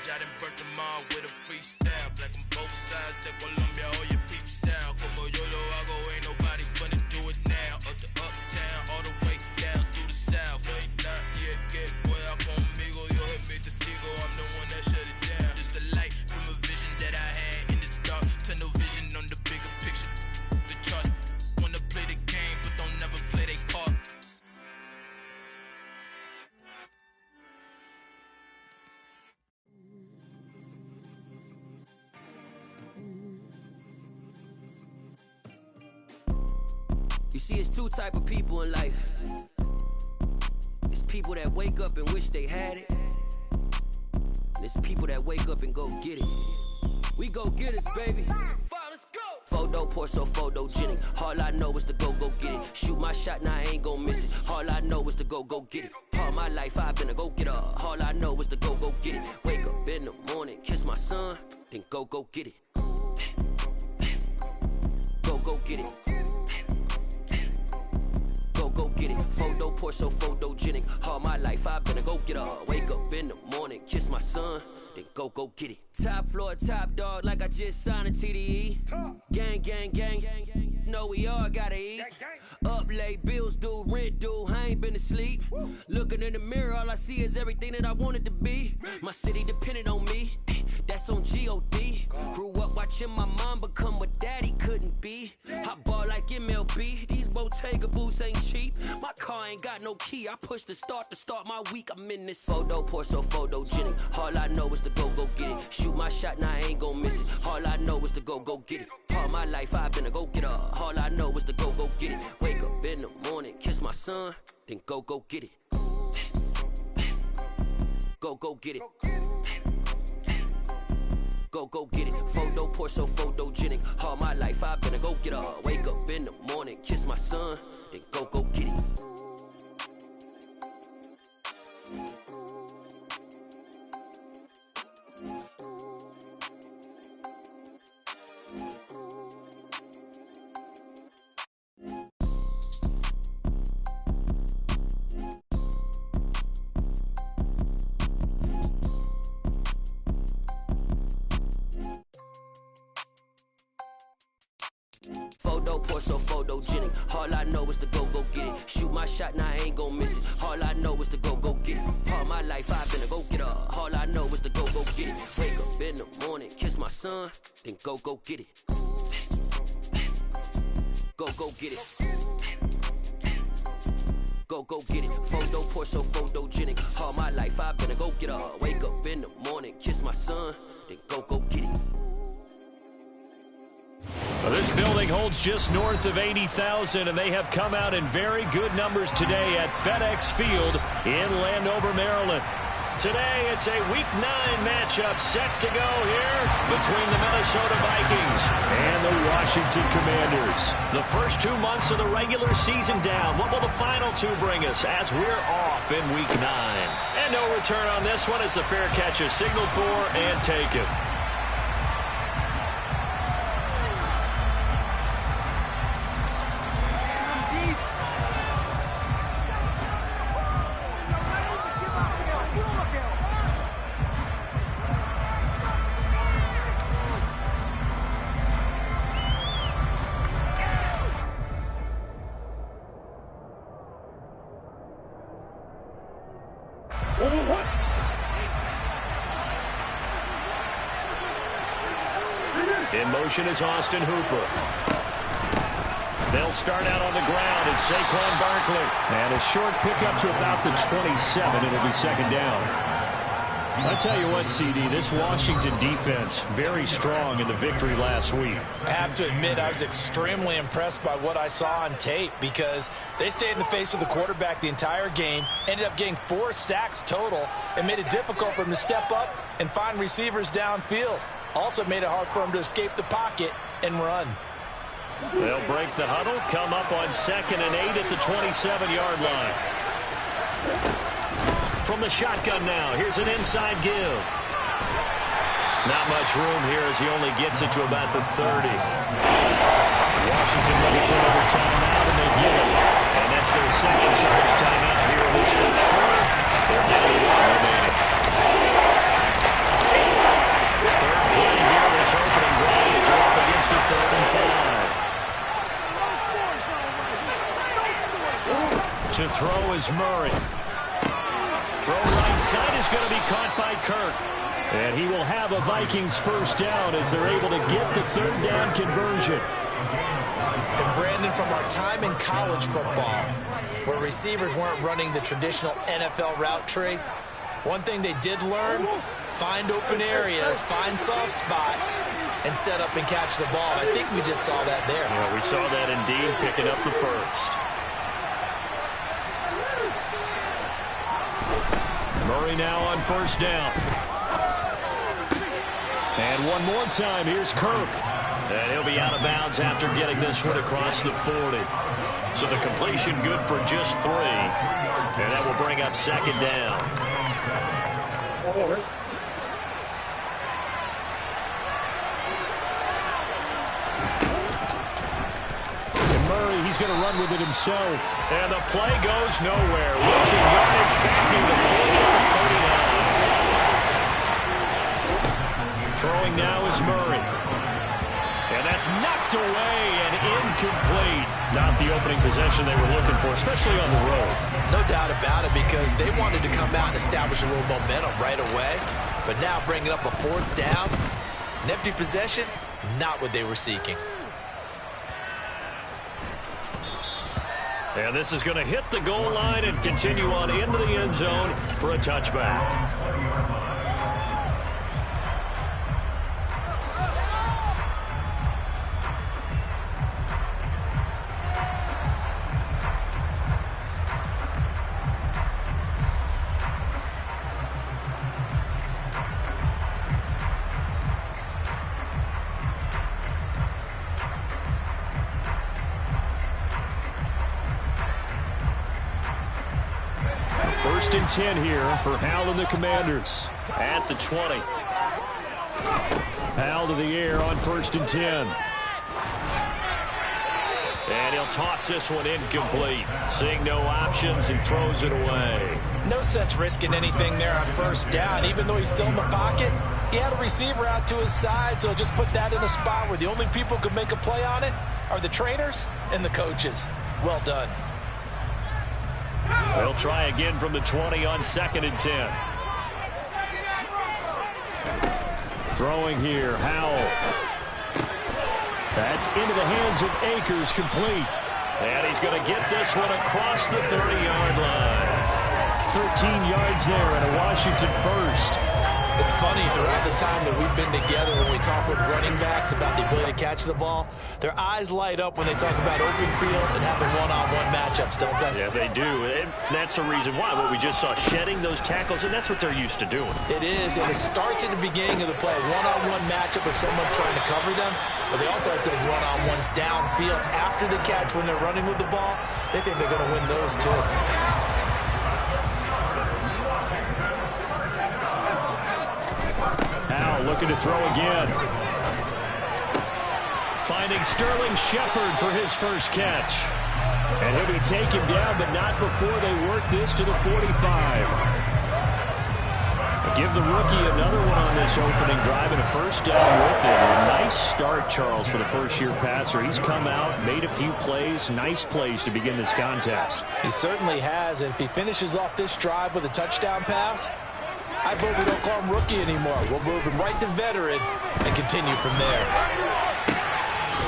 I done burnt them all with a freestyle. Black on both sides, de Colombia, all your peep style. Como yo lo hago, ain't nobody finna do it now. Up to uptown, all the way down through the south. No, you not yet, get boy, out conmigo. Dios es mi testigo, I'm the one that shut it down. Just the light from a vision that I had in the dark. Tunnel vision on the bigger picture. The charts wanna play the game, but don't never play their part. You see, it's two type of people in life. It's people that wake up and wish they had it, and it's people that wake up and go get it. We go get it, baby. Let's go. Photo pour so photogenic. All I know is to go get it. Shoot my shot, now I ain't gon' miss it. All I know is to go get it. All my life I've been a go-getter. All I know is to go get it. Wake up in the morning, kiss my son, then go get it. Go get it. Go get it. Photo pour so photogenic. All my life I've been a go-getter. Wake up in the morning, kiss my son, then go get it. Top floor, top dog, like I just signed a TDE. Gang, gang, gang, gang. Know we all gotta eat. Up late, bills due, rent due, I ain't been asleep. Looking in the mirror, all I see is everything that I wanted to be. My city depended on me, that's on G.O.D. Grew up watching my mom become what daddy couldn't be. I ball like MLB, these Bottega boots ain't cheap. My car ain't got no key, I push the start to start my week. I'm in this photo pour so photogenic. All I know is to go get it. Shoot my shot, now I ain't gon' miss it. All I know is to go get it. All my life I've been a go-getter. All I know is to go get it. Wake up in the morning, kiss my son, then go get it. Go get it. Go get it. Photo pour so photogenic. All my life I've been a go-getter. Wake up in the morning, kiss my son, then go get it. Photo pour so photogenic. All I know is to go get it. Shoot my shot, now I ain't gon' miss it. All I know is to go get it. All my life I've been a go-getter. All I know is to go get it. Wake up in the morning, kiss my son, then go get it. Go get it. Go get it. Photo pour so photogenic. All my life I've been a go-getter. Wake up in the morning, kiss my son, then go get it. Well, this building holds just north of 80,000, and they have come out in very good numbers today at FedEx Field in Landover, Maryland. Today, it's a Week 9 matchup set to go here between the Minnesota Vikings and the Washington Commanders. The first 2 months of the regular season down. What will the final 2 bring us as we're off in Week 9? And no return on this one as the fair catch is signaled for and taken. In motion is Austin Hooper. They'll start out on the ground, and Saquon Barkley. And a short pickup to about the 27. It'll be second down. I'll tell you what, CD, this Washington defense, very strong in the victory last week. I have to admit, I was extremely impressed by what I saw on tape because they stayed in the face of the quarterback the entire game, ended up getting 4 sacks total, and made it difficult for him to step up and find receivers downfield. Also made it hard for him to escape the pocket and run. They'll break the huddle, come up on 2nd and 8 at the 27-yard line. From the shotgun now, here's an inside give. Not much room here as he only gets it to about the 30. Washington looking for another timeout, and they get it. And that's their second charge timeout here in this first quarter. They're down to 1 remaining. is Murray. Throw right side is going to be caught by Kirk. And he will have a Vikings first down as they're able to get the third down conversion. And Brandon, from our time in college football, where receivers weren't running the traditional NFL route tree, one thing they did learn, find open areas, find soft spots, and set up and catch the ball. I think we just saw that there. Yeah, we saw that indeed, picking up the first. Murray now on first down. And one more time, here's Kirk. And he'll be out of bounds after getting this one across the 40. So the completion good for just 3. And that will bring up second down. And Murray, he's going to run with it himself. And the play goes nowhere. Losing yardage back near the 40 at the 39. Throwing now is Murray. And that's knocked away and incomplete. Not the opening possession they were looking for, especially on the road. No doubt about it, because they wanted to come out and establish a little momentum right away. But now bringing up a fourth down, an empty possession, not what they were seeking. And this is going to hit the goal line and continue on into the end zone for a touchback. First and 10 here for Hal and the Commanders at the 20. Hal to the air on first and 10. And he'll toss this one incomplete. Seeing no options, he throws it away. No sense risking anything there on first down. Even though he's still in the pocket, he had a receiver out to his side, so just put that in a spot where the only people who can make a play on it are the trainers and the coaches. Well done. They'll try again from the 20 on second and 10. Throwing here, Howell. That's into the hands of Akers, complete. And he's going to get this one across the 30-yard line. 13 yards there and a Washington first. It's funny, throughout the time that we've been together, when we talk with running backs about the ability to catch the ball, their eyes light up when they talk about open field and having one-on-one matchups, don't they? Yeah, they do. And that's the reason why. What we just saw, shedding those tackles, and that's what they're used to doing. It is, and it starts at the beginning of the play. One-on-one matchup of someone trying to cover them, but they also have those one-on-ones downfield after the catch when they're running with the ball. They think they're going to win those too. Looking to throw again. Finding Sterling Shepard for his first catch. And he'll be taken down, but not before they work this to the 45. Give the rookie another one on this opening drive and a first down with it. A nice start, Charles, for the first-year passer. He's come out, made a few plays, nice plays to begin this contest. He certainly has, and if he finishes off this drive with a touchdown pass, I vote we don't call him rookie anymore. We'll move him right to veteran and continue from there.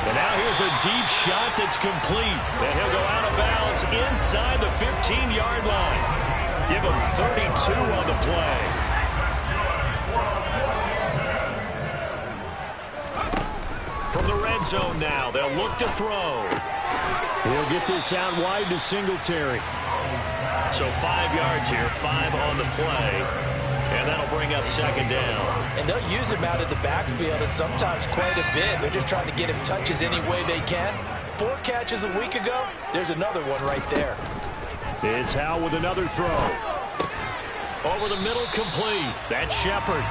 And now here's a deep shot that's complete. And he'll go out of bounds inside the 15-yard line. Give him 32 on the play. From the red zone now, they'll look to throw. He'll get this out wide to Singletary. So 5 yards here, 5 on the play. And that'll bring up second down. And they'll use him out of the backfield, and sometimes quite a bit. They're just trying to get him touches any way they can. 4 catches a week ago. There's another one right there. It's Howell with another throw. Over the middle, complete. That's Shepard.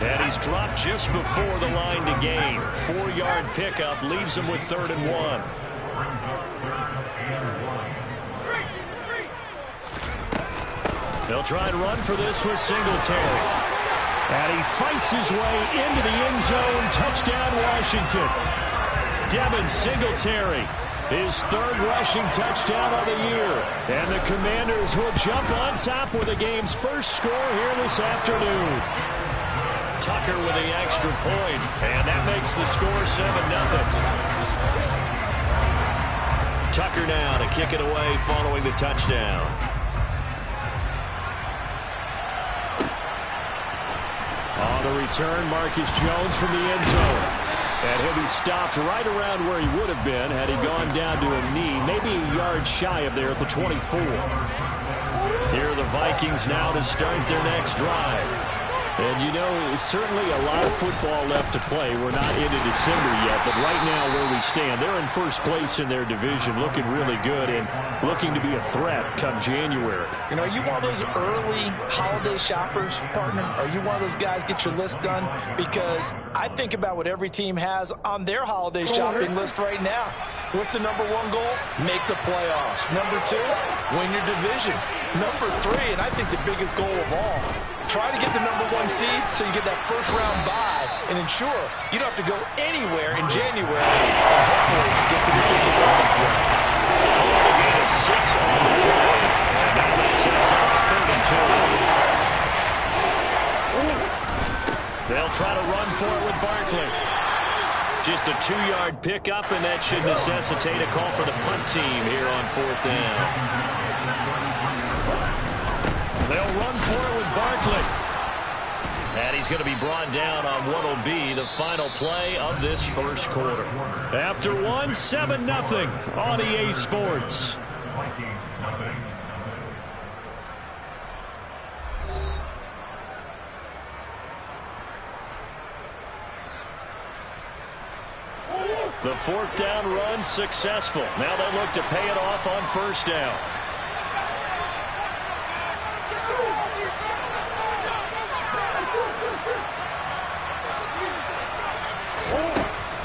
And he's dropped just before the line to gain. 4-yard pickup leaves him with 3rd and 1. They'll try and run for this with Singletary. And he fights his way into the end zone. Touchdown, Washington. Devin Singletary His third rushing touchdown of the year. And the Commanders will jump on top with the game's first score here this afternoon. Tucker with the extra point, and that makes the score 7-0. Tucker now to kick it away following the touchdown. On the return, Marcus Jones from the end zone. And he'll be stopped right around where he would have been had he gone down to a knee, maybe a yard shy of there at the 24. Here are the Vikings now to start their next drive. And, you know, it's certainly a lot of football left to play. We're not into December yet, but right now where we stand, they're in first place in their division, looking really good and looking to be a threat come January. You know, are you one of those early holiday shoppers, partner? Are you one of those guys get your list done? Because I think about what every team has on their holiday shopping list right now. What's the number one goal? Make the playoffs. Number two, win your division. Number three, and I think the biggest goal of all, try to get the number one seed so you get that first round bye and ensure you don't have to go anywhere in January and hopefully get to the Super Bowl. Calling a gain of 6 on the play. And now that sets up 3rd and 2. They'll try to run for it with Barkley. Just a 2-yard pickup, and that should necessitate a call for the punt team here on 4th down. They'll run for it with Barkley. And he's going to be brought down on what will be the final play of this first quarter. After 7-0 on EA Sports. The 4th down run successful. Now they look to pay it off on 1st down.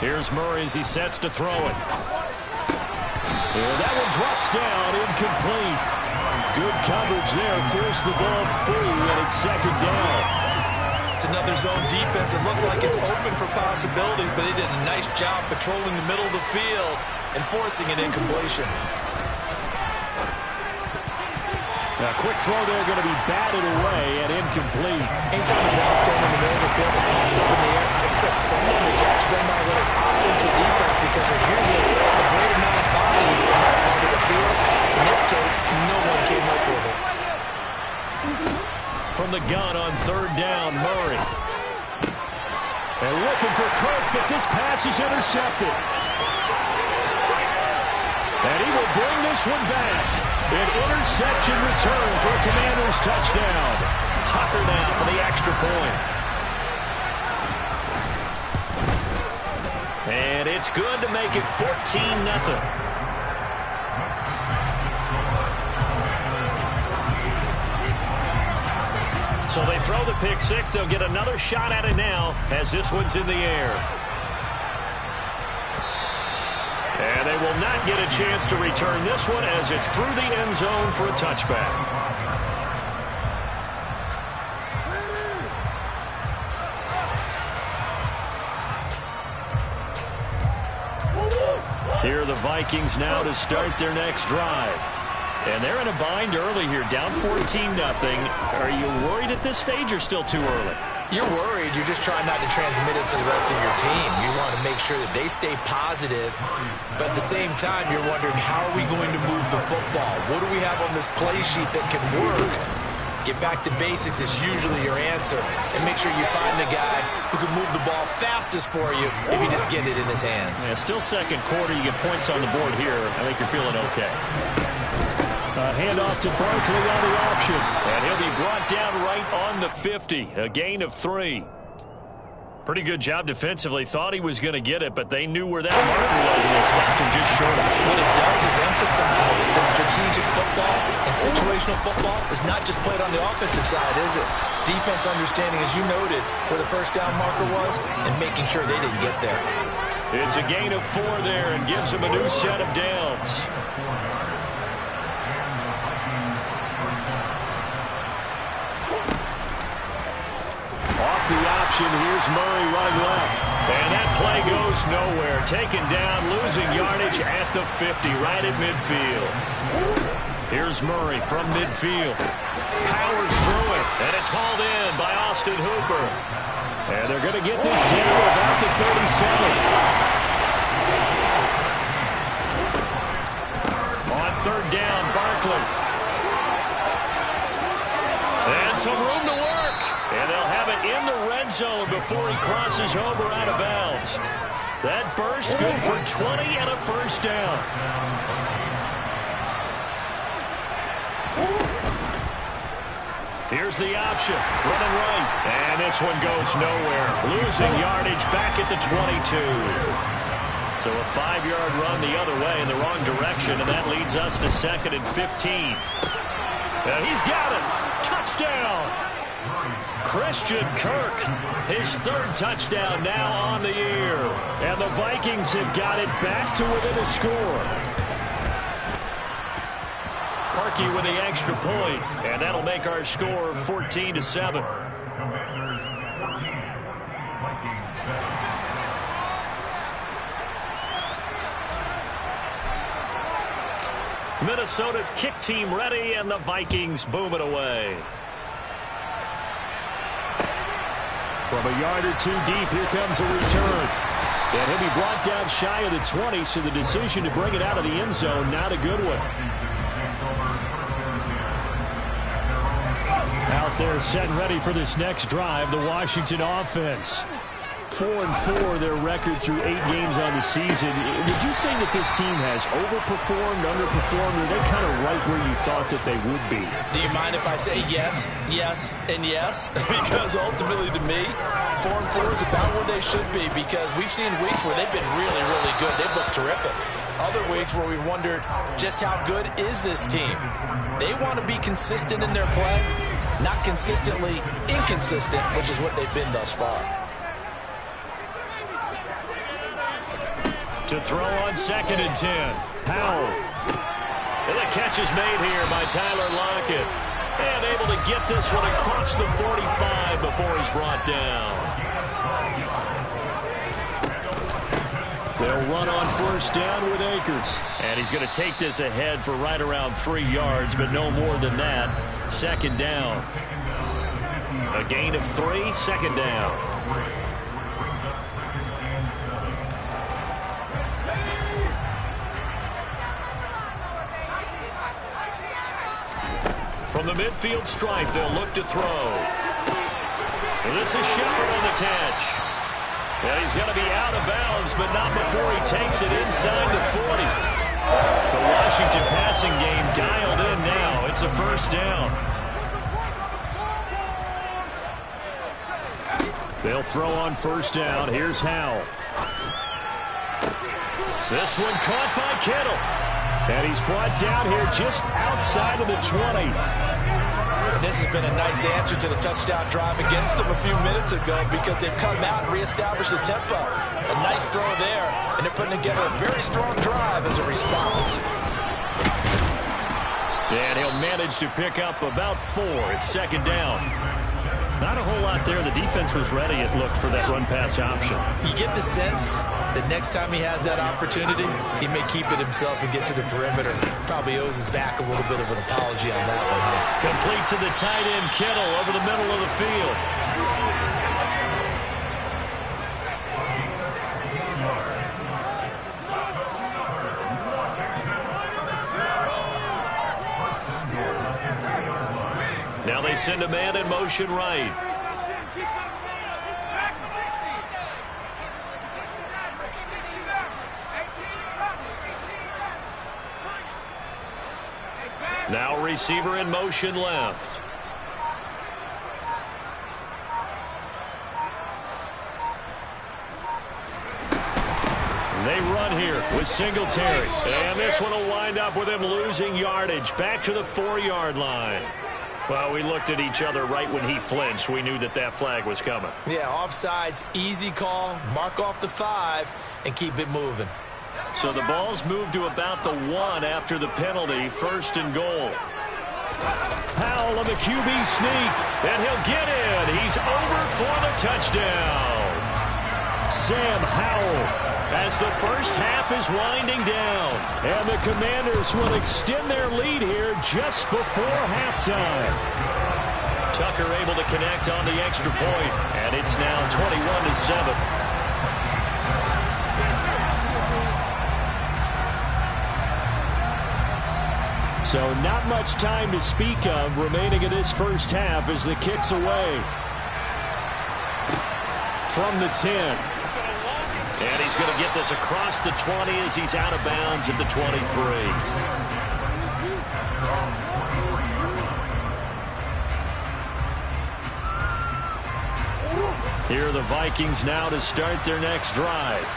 Here's Murray as he sets to throw it. And that one drops down, incomplete. Good coverage there, forced the ball free, and it's 2nd down. It's another zone defense. It looks like it's open for possibilities, but they did a nice job patrolling the middle of the field and forcing an incompletion. A quick throw there going to be batted away and incomplete. Anytime the ball's thrown in the middle of the field, it's popped up in the air, I expect someone to catch it, no matter whether it's offense or defense, because there's usually a great amount of bodies in that part of the field. In this case, no one came up with it. From the gun on 3rd down, Murray. And looking for Kirk, but this pass is intercepted. And he will bring this one back. An interception return for a Commanders touchdown. Tucker now for the extra point. And it's good to make it 14-0. So they throw the pick six. They'll get another shot at it now as this one's in the air. And they will not get a chance to return this one as it's through the end zone for a touchback. Here are the Vikings now to start their next drive. And they're in a bind early here, down 14-0. Are you worried at this stage or still too early? You're worried. You're just trying not to transmit it to the rest of your team. You want to make sure that they stay positive. But at the same time, you're wondering, how are we going to move the football? What do we have on this play sheet that can work? Get back to basics is usually your answer. And make sure you find the guy who can move the ball fastest for you if you just get it in his hands. Yeah, still 2nd quarter. You get points on the board here. I think you're feeling okay. Handoff to Barkley on the option. And he'll be brought down right on the 50. A gain of 3. Pretty good job defensively. Thought he was going to get it, but they knew where that marker was, and they stopped him just short of it. What it does is emphasize that strategic football and situational football is not just played on the offensive side, is it? Defense understanding, as you noted, where the 1st down marker was and making sure they didn't get there. It's a gain of 4 there and gives them a new set of downs. the option. Here's Murray running left. And that play goes nowhere. Taken down, losing yardage at the 50, right at midfield. Here's Murray from midfield. Powers through it, and it's hauled in by Austin Hooper. And they're going to get this down about the 37. On third down, Barkley. And some room to work. And they'll have it in the red zone before he crosses over out of bounds. That burst good for 20 and a first down. Here's the option. Running right. And this one goes nowhere. Losing yardage back at the 22. So a 5-yard run the other way in the wrong direction, and that leads us to 2nd and 15. And he's got it. Touchdown. Christian Kirk, his 3rd touchdown now on the year. And the Vikings have got it back to within a score. Parkey with the extra point, and that'll make our score 14-7. Minnesota's kick team ready, and the Vikings boom it away. From a yard or two deep, here comes a return. And he'll be brought down shy of the 20, so the decision to bring it out of the end zone, not a good one. Out there set and ready for this next drive, the Washington offense. 4-4 their record through 8 games on the season. Would you say that this team has overperformed, underperformed, or are they kind of right where you thought that they would be? Do you mind if I say yes, yes, and yes? Because ultimately to me, 4-4 is about where they should be, because we've seen weeks where they've been really, really good. They've looked terrific. Other weeks where we've wondered just how good is this team. They want to be consistent in their play, not consistently inconsistent, which is what they've been thus far. To throw on 2nd and 10. Powell. And the catch is made here by Tyler Lockett. And able to get this one across the 45 before he's brought down. They'll run on 1st down with Akers. And he's going to take this ahead for right around 3 yards, but no more than that. 2nd down. A gain of 3, 2nd down. From the midfield stripe, they'll look to throw. And this is Shepard on the catch. And he's going to be out of bounds, but not before he takes it inside the 40. The Washington passing game dialed in now. It's a 1st down. They'll throw on 1st down. Here's Howell. This one caught by Kittle. And he's brought down here just outside of the 20. This has been a nice answer to the touchdown drive against them a few minutes ago, because they've come out and reestablished the tempo. A nice throw there, and they're putting together a very strong drive as a response. And he'll manage to pick up about 4. It's 2nd down. Not a whole lot there. The defense was ready, it looked, for that run-pass option. You get the sense that next time he has that opportunity, he may keep it himself and get to the perimeter. Probably owes his back a little bit of an apology on that one. Complete to the tight end, Kittle, over the middle of the field. Now they send a man in motion right. Now receiver in motion left. They run here with Singletary. And this one will wind up with him losing yardage back to the 4-yard line. Well, we looked at each other right when he flinched. We knew that that flag was coming. Yeah, offsides, easy call. Mark off the 5 and keep it moving. So the ball's moved to about the 1 after the penalty. 1st and goal. Howell on the QB sneak, and he'll get in. He's over for the touchdown. Sam Howell, as the first half is winding down, and the Commanders will extend their lead here just before halftime. Tucker able to connect on the extra point, and it's now 21-7. So not much time to speak of remaining in this first half as the kick's away. From the 10. And he's going to get this across the 20 as he's out of bounds at the 23. Here are the Vikings now to start their next drive.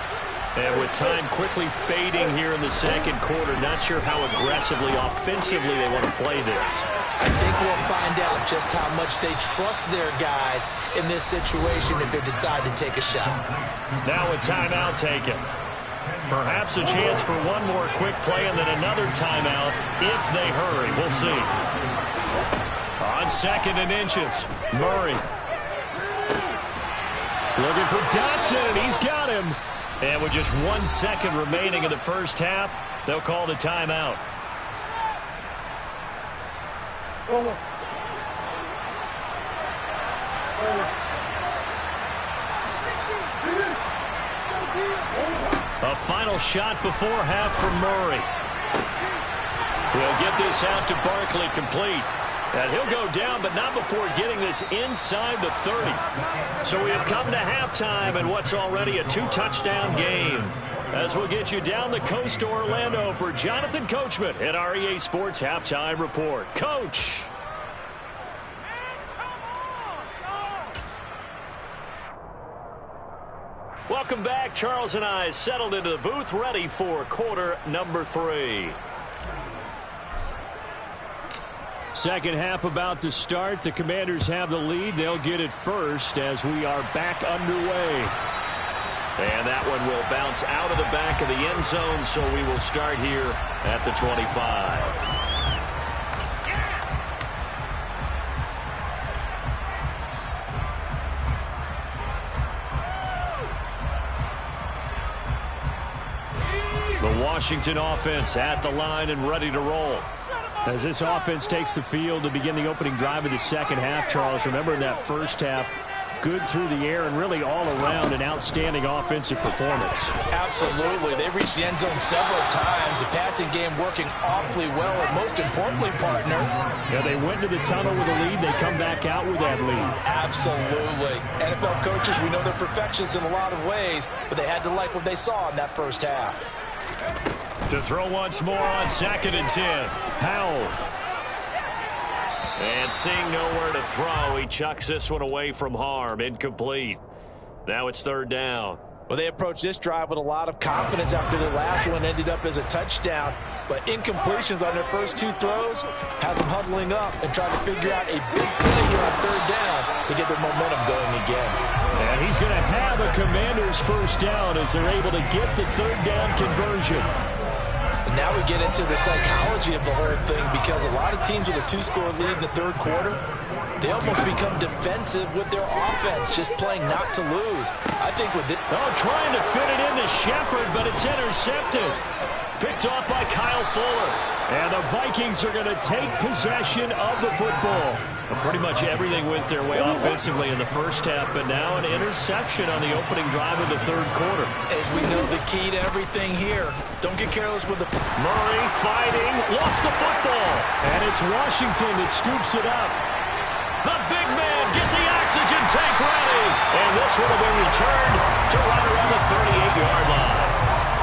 And with time quickly fading here in the second quarter, not sure how aggressively, offensively they want to play this. I think we'll find out just how much they trust their guys in this situation if they decide to take a shot. Now a timeout taken. Perhaps a chance for one more quick play and then another timeout if they hurry. We'll see. On 2nd and inches, Murray. Looking for Dotson, and he's got him. And with just 1 second remaining in the first half, they'll call the timeout. A final shot before half from Murray. He'll get this out to Barkley complete. And he'll go down, but not before getting this inside the 30. So we have come to halftime in what's already a 2-touchdown game. As we'll get you down the coast to Orlando for Jonathan Coachman at our EA Sports Halftime Report. Coach. Welcome back. Charles and I settled into the booth, ready for quarter number 3. Second half about to start. The Commanders have the lead. They'll get it first as we are back underway. And that one will bounce out of the back of the end zone, so we will start here at the 25. The Washington offense at the line and ready to roll. As this offense takes the field to begin the opening drive of the second half, Charles, remember in that first half, good through the air and really all around an outstanding offensive performance. Absolutely. They reached the end zone several times. The passing game working awfully well, and most importantly, partner. Yeah, they went to the tunnel with a lead. They come back out with that lead. Absolutely. NFL coaches, we know they're perfectionists in a lot of ways, but they had to like what they saw in that first half. To throw once more on 2nd and 10. Howell. And seeing nowhere to throw, he chucks this one away from harm. Incomplete. Now it's 3rd down. Well, they approached this drive with a lot of confidence after the last one ended up as a touchdown. But incompletions on their first 2 throws has them huddling up and trying to figure out a big play here on 3rd down to get their momentum going again. And he's going to have a Commanders first down as they're able to get the 3rd down conversion. And now we get into the psychology of the whole thing, because a lot of teams with a 2-score lead in the 3rd quarter, they almost become defensive with their offense, just playing not to lose. I think with this... Oh, trying to fit it into Shepard, but it's intercepted. Picked off by Kyle Fuller. And the Vikings are going to take possession of the football. And pretty much everything went their way offensively in the first half, but now an interception on the opening drive of the 3rd quarter. As we know, the key to everything here, don't get careless with the... Murray fighting, lost the football. And it's Washington that scoops it up. The big man, get the oxygen tank ready. And this one will be returned to right around the 38-yard line.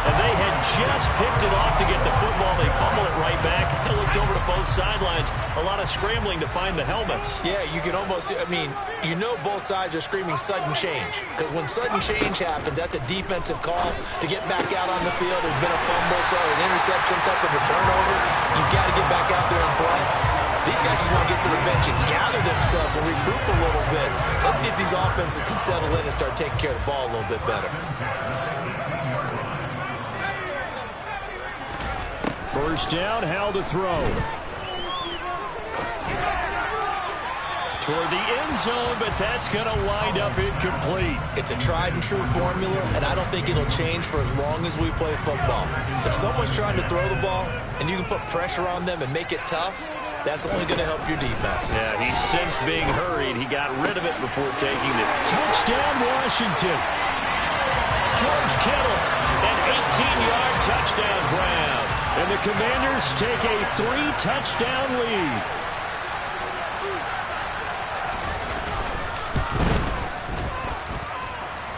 And they had just picked it off to get the football. They fumble it right back. They looked over to both sidelines. A lot of scrambling to find the helmets. Yeah, you can almost, I mean, you know both sides are screaming sudden change. Because when sudden change happens, that's a defensive call to get back out on the field. There's been a fumble, so an interception, some type of a turnover. You've got to get back out there and play. These guys just want to get to the bench and gather themselves and regroup a little bit. Let's see if these offenses can settle in and start taking care of the ball a little bit better. First down, Howell to throw. toward the end zone, but that's going to wind up incomplete. It's a tried and true formula, and I don't think it'll change for as long as we play football. If someone's trying to throw the ball and you can put pressure on them and make it tough, that's only going to help your defense. Yeah, he's since being hurried. He got rid of it before taking it. Touchdown, Washington. George Kittle, an 18-yard touchdown grab. And the Commanders take a 3-touchdown lead.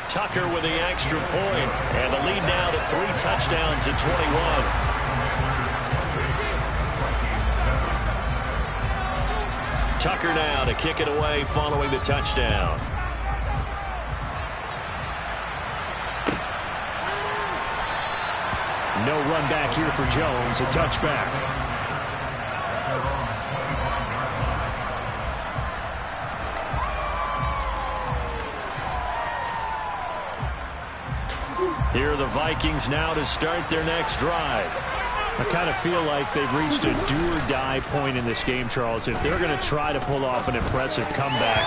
Tucker with the extra point, and the lead now to 3 touchdowns at 21. Tucker now to kick it away following the touchdown. No run back here for Jones, a touchback. Here are the Vikings now to start their next drive. I kind of feel like they've reached a do-or-die point in this game, Charles. If they're going to try to pull off an impressive comeback,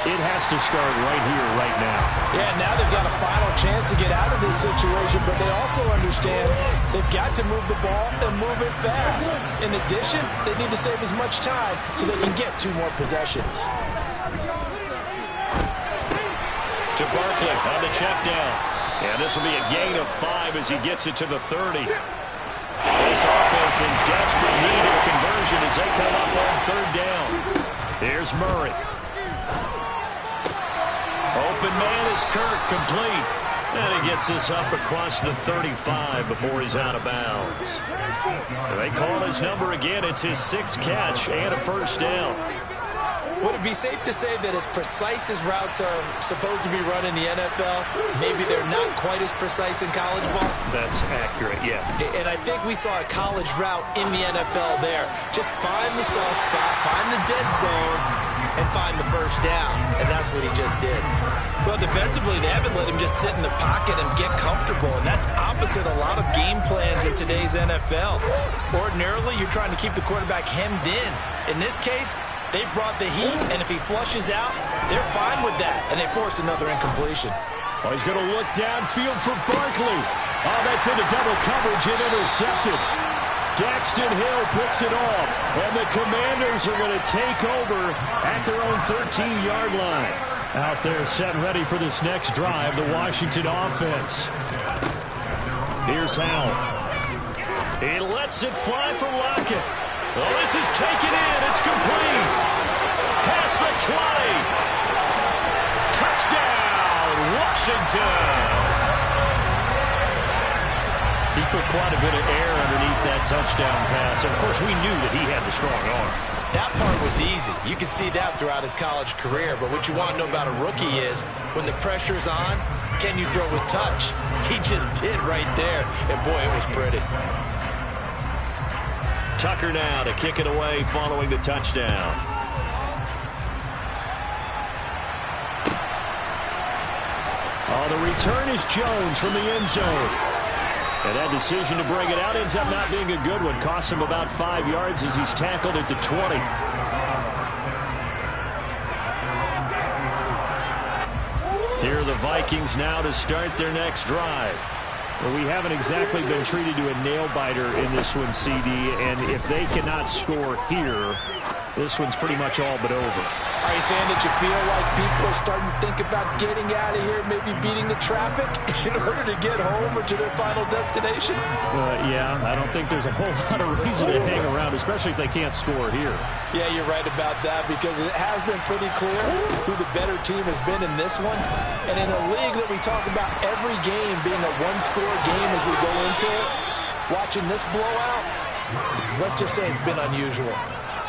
it has to start right here, right now. Yeah, now they've got a final chance to get out of this situation, but they also understand they've got to move the ball and move it fast. In addition, they need to save as much time so they can get 2 more possessions. To Barkley on the check down. And this will be a gain of 5 as he gets it to the 30. This offense in desperate need of a conversion as they come up on 3rd down. Here's Murray. Open man is Kirk, complete. And he gets this up across the 35 before he's out of bounds. They call his number again. It's his 6th catch and a 1st down. Would it be safe to say that as precise as routes are supposed to be run in the NFL, maybe they're not quite as precise in college ball? That's accurate, yeah. And I think we saw a college route in the NFL there. Just find the soft spot, find the dead zone, and find the 1st down. And that's what he just did. Well, defensively, they haven't let him just sit in the pocket and get comfortable, and that's opposite a lot of game plans in today's NFL. Ordinarily, you're trying to keep the quarterback hemmed in. In this case, they brought the heat, and if he flushes out, they're fine with that, and they force another incompletion. Oh, he's going to look downfield for Barkley. Oh, that's into double coverage and intercepted. Daxton Hill picks it off, and the Commanders are going to take over at their own 13-yard line. Out there set ready for this next drive, the Washington offense. Here's Howell. He lets it fly for Lockett. Oh, this is taken in. It's complete. Past the 20. Touchdown, Washington. He put quite a bit of air underneath that touchdown pass. And, of course, we knew that he had the strong arm. That part was easy. You can see that throughout his college career. But what you want to know about a rookie is when the pressure's on, can you throw with touch? He just did right there. And, boy, it was pretty. Tucker now to kick it away following the touchdown. Oh, the return is Jones from the end zone. And that decision to bring it out ends up not being a good one. Costs him about 5 yards as he's tackled at the 20. Here are the Vikings now to start their next drive. Well, we haven't exactly been treated to a nail-biter in this one, CD, and if they cannot score here, this one's pretty much all but over. Are you saying that you feel like people are starting to think about getting out of here, maybe beating the traffic in order to get home or to their final destination? Yeah, I don't think there's a whole lot of reason to hang around, especially if they can't score here. Yeah, you're right about that because it has been pretty clear who the better team has been in this one. And in a league that we talk about every game being a one-score game as we go into it, watching this blowout, let's just say it's been unusual.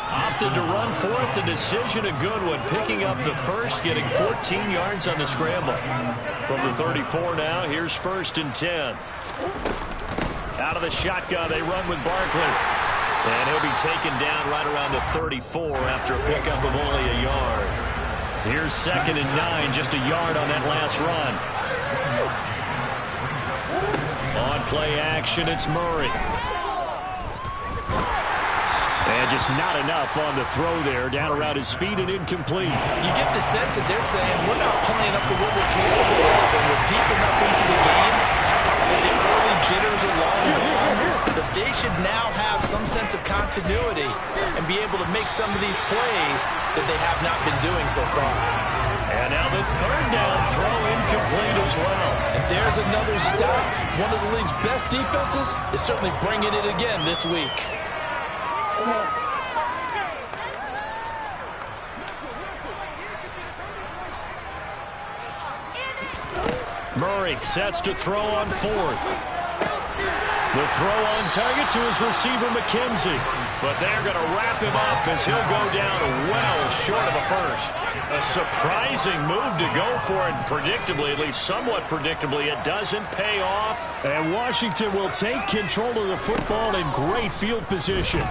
Opted to run for it. The decision a good one. Picking up the first, getting 14 yards on the scramble. From the 34 now, here's 1st and 10. Out of the shotgun, they run with Barkley. And he'll be taken down right around the 34 after a pickup of only a yard. Here's 2nd and 9, just a yard on that last run. On play action, it's Murray. And just not enough on the throw there. Down around his feet and incomplete. You get the sense that they're saying we're not playing up to what we're capable of, and we're deep enough into the game that the early jitters are long gone, that they should now have some sense of continuity and be able to make some of these plays that they have not been doing so far. And now the third down throw incomplete as well. And there's another stop. One of the league's best defenses is certainly bringing it again this week. Murray sets to throw on fourth. The throw on target to his receiver, McKenzie. But they're going to wrap him up as he'll go down well short of a first. A surprising move to go for it. Predictably, at least somewhat predictably, it doesn't pay off. And Washington will take control of the football in great field position.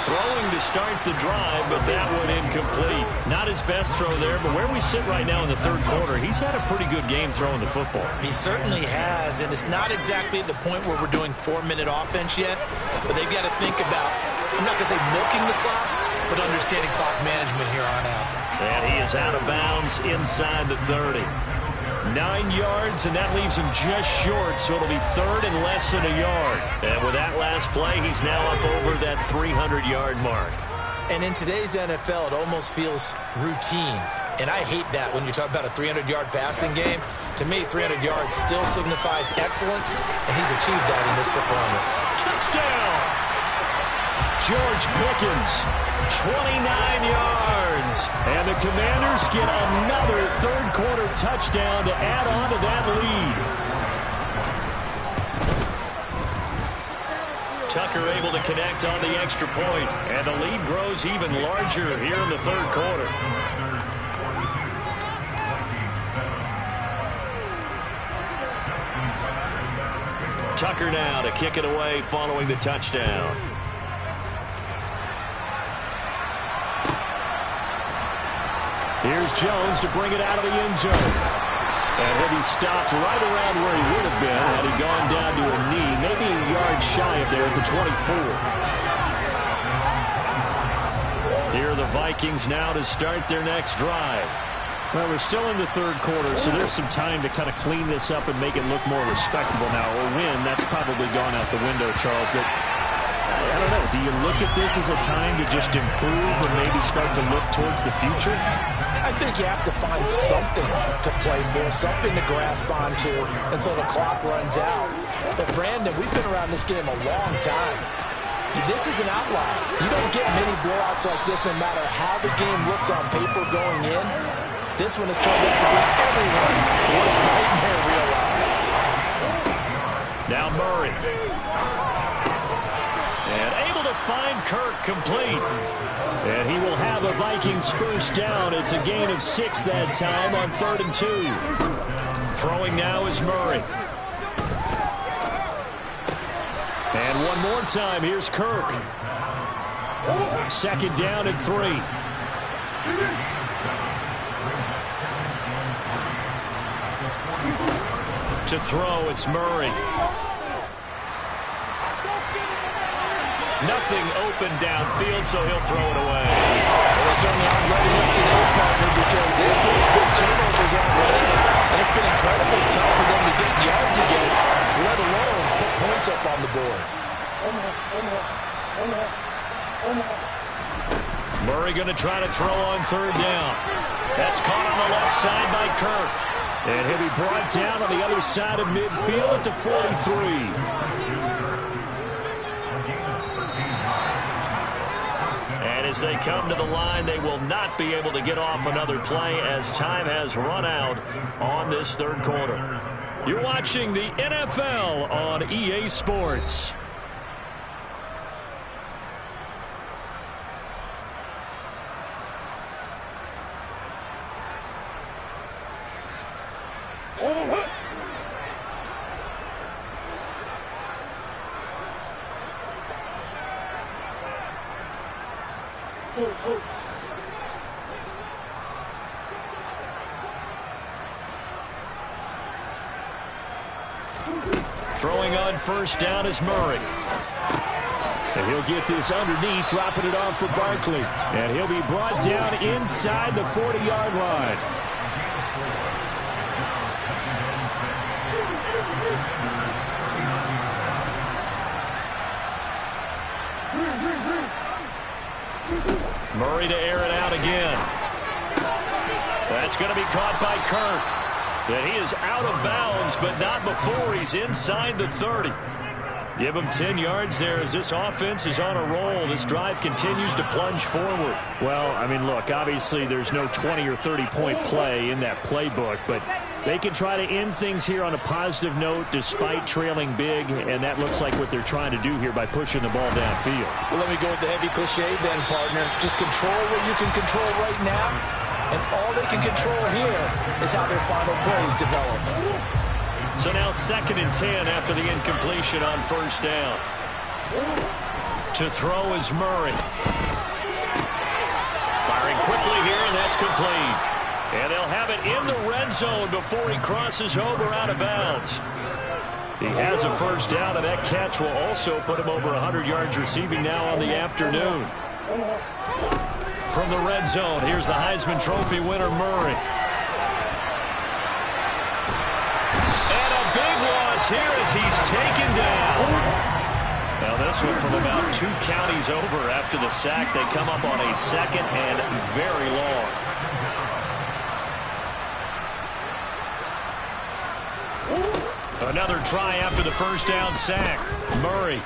Throwing to start the drive, but that one incomplete. Not his best throw there, but where we sit right now in the third quarter, he's had a pretty good game throwing the football. He certainly has, and it's not exactly at the point where we're doing 4-minute offense yet, but they've got to think about, I'm not going to say milking the clock, but understanding clock management here on out. And he is out of bounds inside the 30. 9 yards, and that leaves him just short, so it'll be third and less than a yard. And with that last play, he's now up over that 300-yard mark. And in today's NFL, it almost feels routine. And I hate that when you talk about a 300-yard passing game. To me, 300 yards still signifies excellence, and he's achieved that in this performance. Touchdown! George Pickens, 29 yards. And the Commanders get another third-quarter touchdown to add on to that lead. Tucker able to connect on the extra point, and the lead grows even larger here in the third quarter. Tucker now to kick it away following the touchdown. Here's Jones to bring it out of the end zone. And he'll be stopped right around where he would have been had he gone down to a knee, maybe a yard shy of there at the 24. Here are the Vikings now to start their next drive. Well, we're still in the third quarter, so there's some time to kind of clean this up and make it look more respectable now. A win, that's probably gone out the window, Charles, but I don't know. Do you look at this as a time to just improve or maybe start to look towards the future? I think you have to find something to play for, something to grasp onto until the clock runs out. But, Brandon, we've been around this game a long time. This is an outlier. You don't get many blowouts like this no matter how the game looks on paper going in. This one has turned out to be everyone's worst nightmare realized. Now Murray. And able to find Kirk complete. And he will have a Vikings first down. It's a gain of 6 that time on 3rd and 2. Throwing now is Murray. And one more time, here's Kirk. 2nd down and 3. To throw, it's Murray. Nothing open downfield, so he'll throw it away. Well, they certainly aren't ready up today, partner, because they've put big turnovers already. And it's been incredibly tough for them to get yards against, let alone put points up on the board. Murray going to try to throw on 3rd down. That's caught on the left side by Kirk. And he'll be brought down on the other side of midfield at the 43. And as they come to the line, they will not be able to get off another play as time has run out on this 3rd quarter. You're watching the NFL on EA Sports. Throwing on first down is Murray. And he'll get this underneath, dropping it off for Barkley. And he'll be brought down inside the 40-yard line. Murray to air it out again. That's going to be caught by Kirk. And he is out of bounds, but not before he's inside the 30. Give him 10 yards there as this offense is on a roll. This drive continues to plunge forward. Well, I mean, look, obviously there's no 20 or 30-point play in that playbook, but they can try to end things here on a positive note despite trailing big, and that looks like what they're trying to do here by pushing the ball downfield. Well, let me go with the heavy cliche then, partner. Just control what you can control right now, and all they can control here is how their final plays develop. So now 2nd and 10 after the incompletion on first down. To throw is Murray. Firing quickly here, and that's complete. And they'll have it in the red zone before he crosses over out of bounds. He has a first down, and that catch will also put him over 100 yards receiving now on the afternoon. From the red zone, here's the Heisman Trophy winner, Murray. Here as he's taken down. Now this one from about 2 counties over after the sack. They come up on a 2nd and very long. Another try after the first down sack. Murray.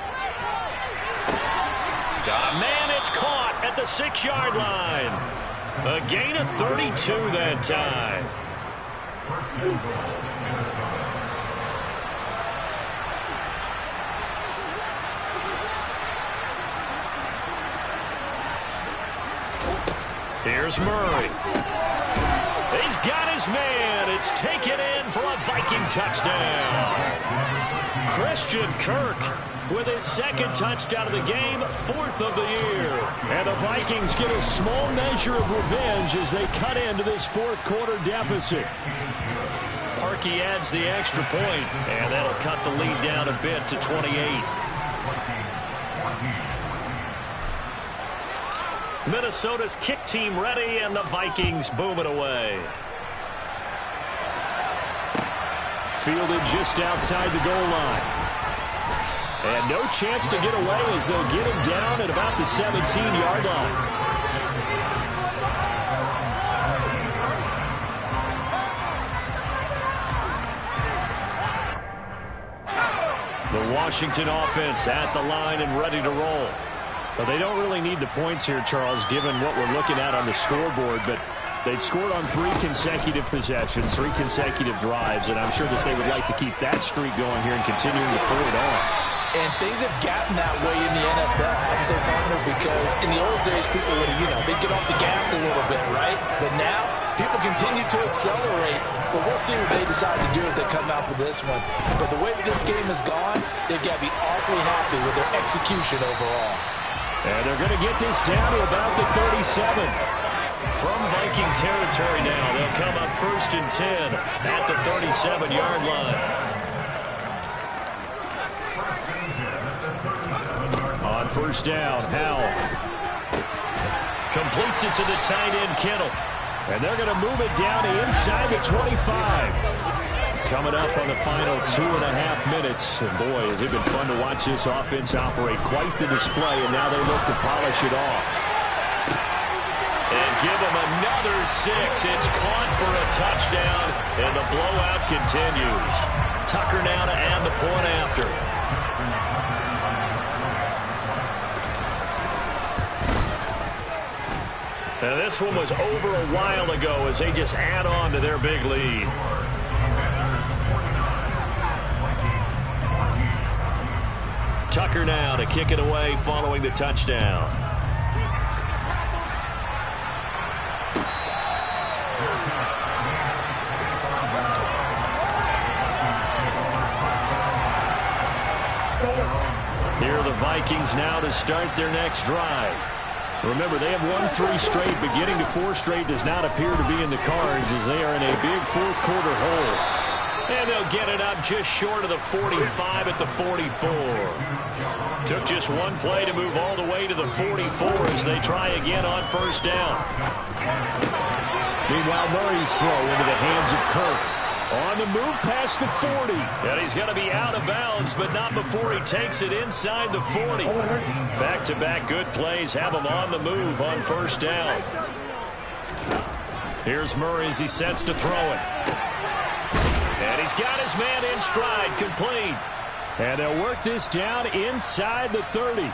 Got a man, it's caught at the 6-yard line. A gain of 32 that time. Here's Murray. He's got his man. It's taken in for a Viking touchdown. Christian Kirk with his 2nd touchdown of the game, 4th of the year. And the Vikings get a small measure of revenge as they cut into this 4th quarter deficit. Parkey adds the extra point, and that'll cut the lead down a bit to 28. Minnesota's kick team ready, and the Vikings boom it away. Fielded just outside the goal line. And no chance to get away as they'll get him down at about the 17-yard line. The Washington offense at the line and ready to roll. Well, they don't really need the points here, Charles, given what we're looking at on the scoreboard, but they've scored on 3 consecutive possessions, 3 consecutive drives, and I'm sure that they would like to keep that streak going here and continuing to pull it on. And things have gotten that way in the NFL, haven't they, partner? Because in the old days, people would, they'd get off the gas a little bit, right? But now, people continue to accelerate, but we'll see what they decide to do as they come out with this one. But the way that this game has gone, they've got to be awfully happy with their execution overall. And they're going to get this down to about the 37. From Viking territory now, they'll come up 1st and 10 at the 37-yard line. On first down, Howell completes it to the tight end, Kittle. And they're going to move it down to inside the 25. Coming up on the final 2.5 minutes. And boy, has it been fun to watch this offense operate. Quite the display, and now they look to polish it off. And give them another 6. It's caught for a touchdown, and the blowout continues. Tucker now to add the point after. Now this one was over a while ago as they just add on to their big lead. Tucker now to kick it away following the touchdown. Here are the Vikings now to start their next drive. Remember, they have won 3 straight, but getting to 4 straight does not appear to be in the cards as they are in a big 4th quarter hole. And they'll get it up just short of the 45 at the 44. Took just one play to move all the way to the 44 as they try again on first down. Meanwhile, Murray's throw into the hands of Kirk. On the move past the 40. And he's going to be out of bounds, but not before he takes it inside the 40. Back-to-back good plays have him on the move on first down. Here's Murray as he sets to throw it. And he's got his man in stride, complete. And they'll work this down inside the 30.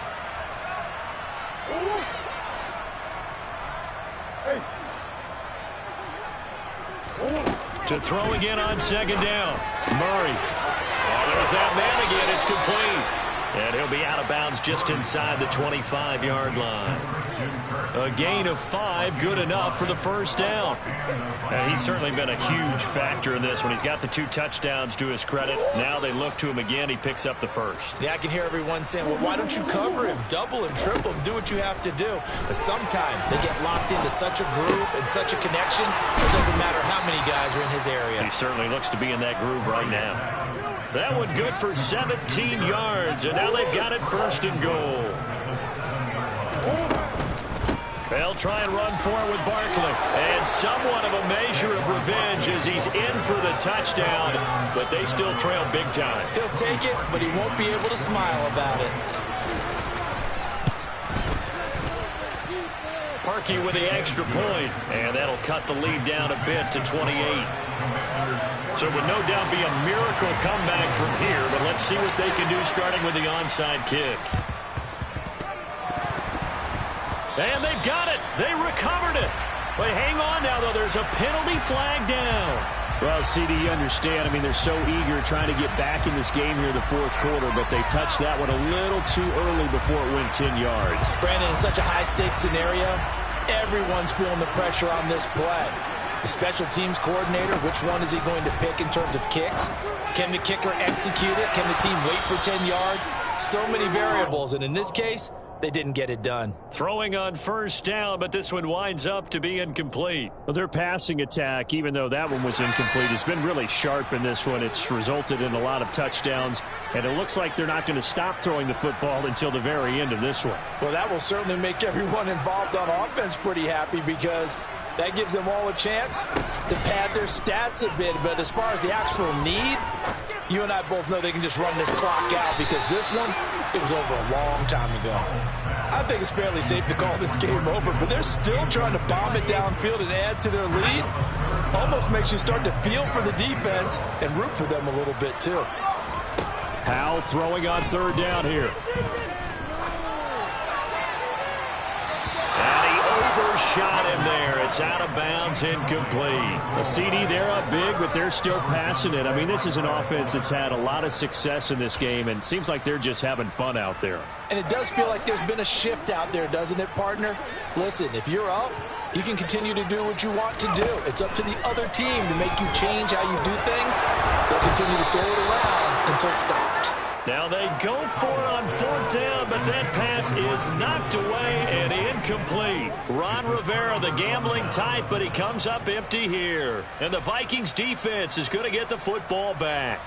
To throw again on second down. Murray. Oh, there's that man again. It's complete. And he'll be out of bounds just inside the 25-yard line. A gain of 5, good enough for the first down. He's certainly been a huge factor in this one. He's got the 2 touchdowns to his credit. Now they look to him again. He picks up the first. Yeah, I can hear everyone saying, well, why don't you cover him, double him, triple him, do what you have to do. But sometimes they get locked into such a groove and such a connection, it doesn't matter how many guys are in his area. He certainly looks to be in that groove right now. That one good for 17 yards, and now they've got it first and goal. They'll try and run for it with Barkley. And somewhat of a measure of revenge as he's in for the touchdown, but they still trail big time. He'll take it, but he won't be able to smile about it. Parkey with the extra point, and that'll cut the lead down a bit to 28. So it would no doubt be a miracle comeback from here, but let's see what they can do starting with the onside kick. And they've got it. They recovered it. But hang on now, though. There's a penalty flag down. Well, CD, you understand. I mean, they're so eager trying to get back in this game here in the fourth quarter, but they touched that one a little too early before it went 10 yards. Brandon, in such a high-stakes scenario, everyone's feeling the pressure on this play. The special teams coordinator, which one is he going to pick in terms of kicks? Can the kicker execute it? Can the team wait for 10 yards? So many variables, and in this case, they didn't get it done. Throwing on first down, but this one winds up to be incomplete. Well, their passing attack, even though that one was incomplete, has been really sharp in this one. It's resulted in a lot of touchdowns, and it looks like they're not going to stop throwing the football until the very end of this one. Well, that will certainly make everyone involved on offense pretty happy because that gives them all a chance to pad their stats a bit. But as far as the actual need, you and I both know they can just run this clock out because this one, it was over a long time ago. I think it's fairly safe to call this game over, but they're still trying to bomb it downfield and add to their lead. Almost makes you start to feel for the defense and root for them a little bit too. Powell throwing on third down here. Shot him there. It's out of bounds, incomplete. A CD, they're up big, but they're still passing it. I mean, this is an offense that's had a lot of success in this game, and it seems like they're just having fun out there. And it does feel like there's been a shift out there, doesn't it, partner? Listen, if you're up, you can continue to do what you want to do. It's up to the other team to make you change how you do things. They'll continue to throw it around until stopped. Now they go for it on fourth down, but that pass is knocked away and incomplete. Ron Rivera, the gambling type, but he comes up empty here. And the Vikings defense is going to get the football back.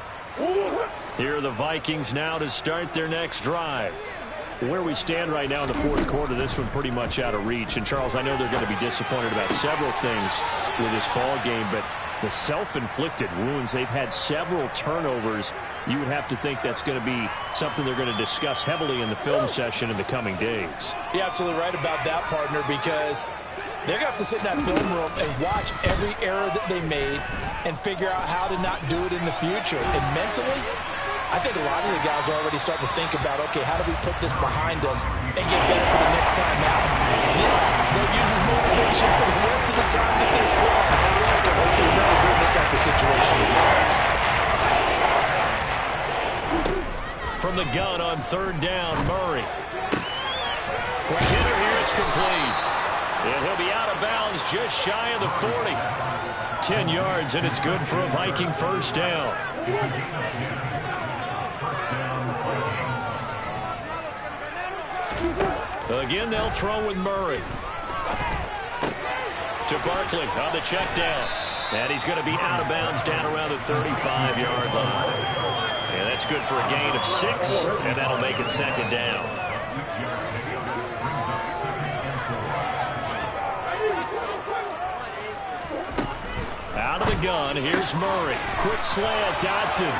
Here are the Vikings now to start their next drive. Where we stand right now in the fourth quarter, this one pretty much out of reach. And, Charles, I know they're going to be disappointed about several things with this ball game, but the self-inflicted wounds, they've had several turnovers. You would have to think that's going to be something they're going to discuss heavily in the film session in the coming days. You're absolutely right about that, partner, because they're going to have to sit in that film room and watch every error that they made and figure out how to not do it in the future. And mentally, I think a lot of the guys are already starting to think about, okay, how do we put this behind us and get better for the next time out? This, they'll use as motivation for the rest of the time that they play. To hopefully never be in this type of situation again. From the gun on third down, Murray. Quick hitter here, it's complete. And he'll be out of bounds just shy of the 40. 10 yards, and it's good for a Viking first down. Again, they'll throw with Murray. To Barkley on the check down. And he's going to be out of bounds down around the 35-yard line. And that's good for a gain of 6, and that'll make it second down. Out of the gun, here's Murray. Quick slant, Dotson.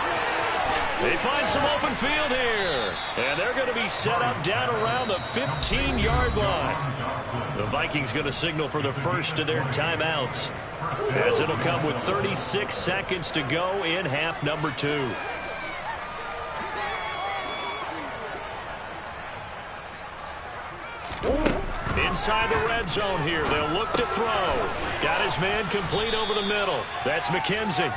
They find some open field here. And they're going to be set up down around the 15-yard line. The Vikings going to signal for the first of their timeouts, as it'll come with 36 seconds to go in half number 2. Inside the red zone here. They'll look to throw. Got his man complete over the middle. That's McKenzie.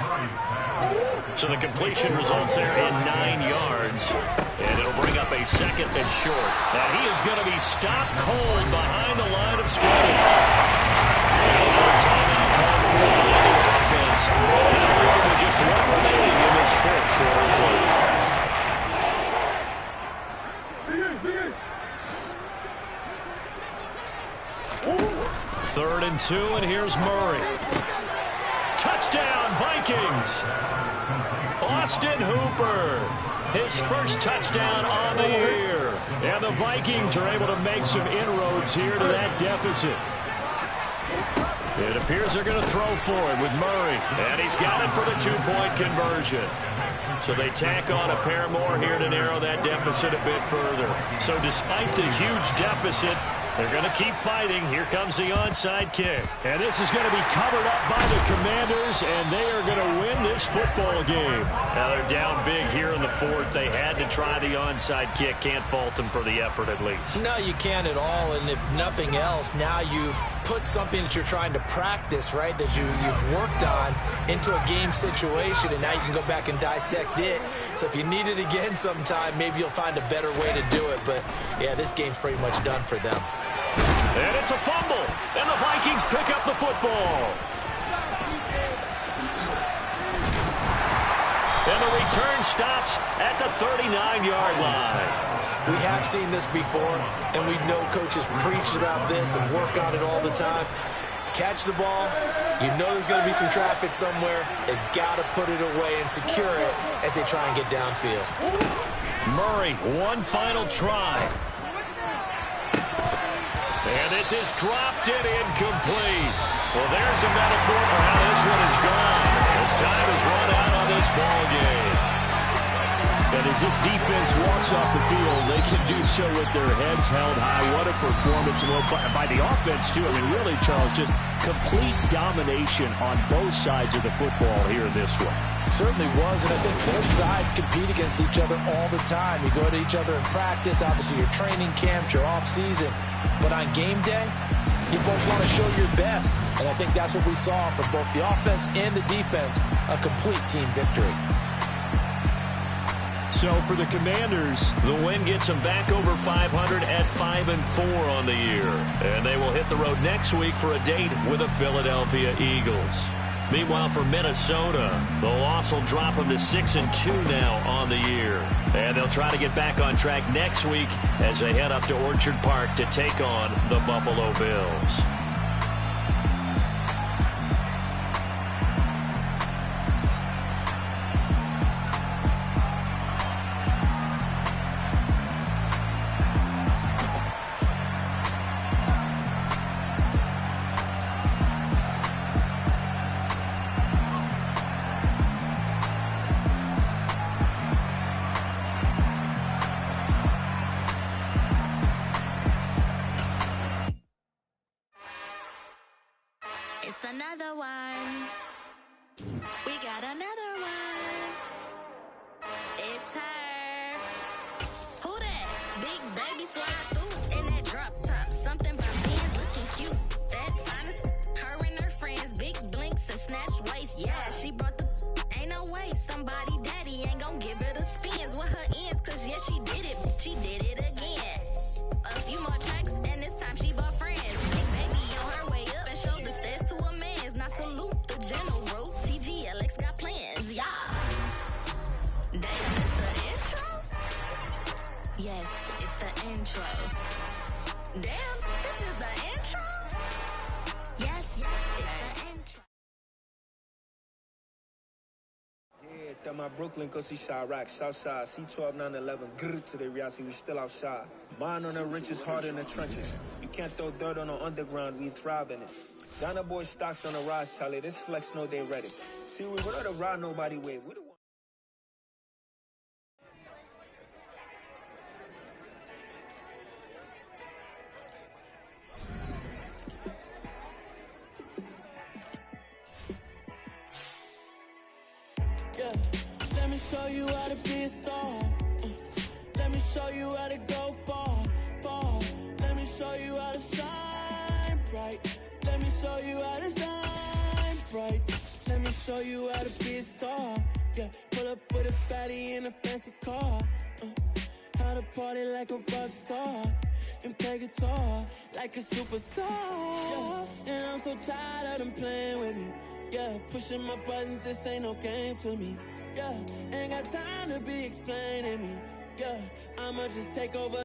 So the completion results there in 9 yards. And it'll bring up a second and short. Now he is going to be stopped cold behind the line of scrimmage. Another timeout called for by the offense. Now working with just 1 remaining in this fourth quarter play. Third and 2, and here's Murray. Touchdown, Vikings! Austin Hooper, his first touchdown on the year. And the Vikings are able to make some inroads here to that deficit. It appears they're going to throw for it with Murray. And he's got it for the 2-point conversion. So they tack on a pair more here to narrow that deficit a bit further. So despite the huge deficit, they're going to keep fighting. Here comes the onside kick. And this is going to be covered up by the Commanders, and they are going to win this football game. Now they're down big here in the fourth. They had to try the onside kick. Can't fault them for the effort at least. No, you can't at all. And if nothing else, now you've put something that you're trying to practice, right, that you've worked on into a game situation, and now you can go back and dissect it. So if you need it again sometime, maybe you'll find a better way to do it. But, yeah, this game's pretty much done for them. And it's a fumble, and the Vikings pick up the football. And the return stops at the 39-yard line. We have seen this before, and we know coaches preach about this and work on it all the time. Catch the ball. You know there's going to be some traffic somewhere. They've got to put it away and secure it as they try and get downfield. Murray, one final try. And this is dropped and incomplete. Well, there's a metaphor for how this one is gone. As time has run out on this ball game. And as this defense walks off the field, they can do so with their heads held high. What a performance by the offense, too. I mean, really, Charles, just complete domination on both sides of the football here in this one. Certainly was, and I think both sides compete against each other all the time. You go to each other in practice, obviously your training camps, your off-season. But on game day, you both want to show your best. And I think that's what we saw from both the offense and the defense, a complete team victory. So for the Commanders, the win gets them back over 500 at 5-4 on the year. And they will hit the road next week for a date with the Philadelphia Eagles. Meanwhile, for Minnesota, the loss will drop them to 6-2 now on the year. And they'll try to get back on track next week as they head up to Orchard Park to take on the Buffalo Bills. It's another one. We got another one. It's her. Who that? Big baby slide through in that drop top. Something about hands looking cute. That's honest. Her and her friends, big blinks and snatch waist. Yeah, she brought the. Ain't no way somebody daddy ain't gon' give her the spins with her ends. Cause yeah, she did it. She did it again. A few more tracks and this time she bought friends. Big baby on her way up and showed the steps to a man's. Not salute the general. TGL That my Brooklyn, cause he shot rock, Southside, C12, 911, grrr to the Riasi, we still outside. Mine on the riches, hard in the trenches. You can't throw dirt on the underground, we thrive in it. Ghana boy stocks on the rise, Charlie, this flex know they ready. See, we would have ride nobody with. We the one. Yeah, let me show you how to be a star. Let me show you how to go far, far. Let me show you how to shine bright. Let me show you how to shine bright. Let me show you how to be a star. Yeah, pull up with a fatty in a fancy car. How to party like a rock star and play guitar like a superstar. Yeah, and I'm so tired of them playing with me. Yeah, pushing my buttons, this ain't no game to me. Yeah, ain't got time to be explaining me. Yeah, I'ma just take over.